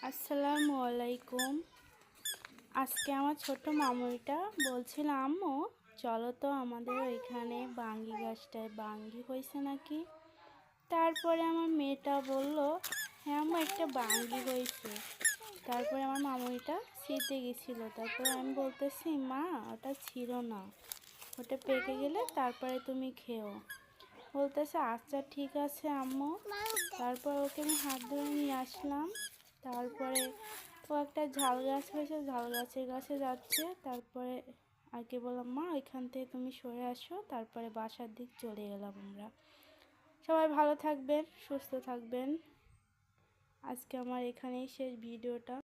আসসালামু আলাইকুম। আজকে আমার ছোট মামুইটা বলছিল, আম্মু চলো তো আমাদের ওইখানে বাঙ্গি গাছটায় বাঙ্গি হয়েছে নাকি। তারপরে আমার মেয়েটা বলল, হ্যাঁ আম্মু একটা বাঙ্গি হয়েছে। তারপরে আমার মামুইটা ছিঁড়তে গেছিলো। তারপরে আমি বলতেছি, মা ওটা ছিঁড়ো না, ওটা পেকে গেলে তারপরে তুমি খেও। বলতেছে আচ্ছা ঠিক আছে আম্মু। তারপর ওকে আমি হাত ধরে নিয়ে আসলাম। তারপরে ও একটা ঝাল গাছ হয়েছে, ঝাল গাছের কাছে যাচ্ছে। তারপরে আগে বললাম, মা ওইখান থেকে তুমি সরে আসো। তারপরে বাসার দিক চলে গেলাম আমরা। সবাই ভালো থাকবেন, সুস্থ থাকবেন। আজকে আমার এখানেই শেষ ভিডিওটা।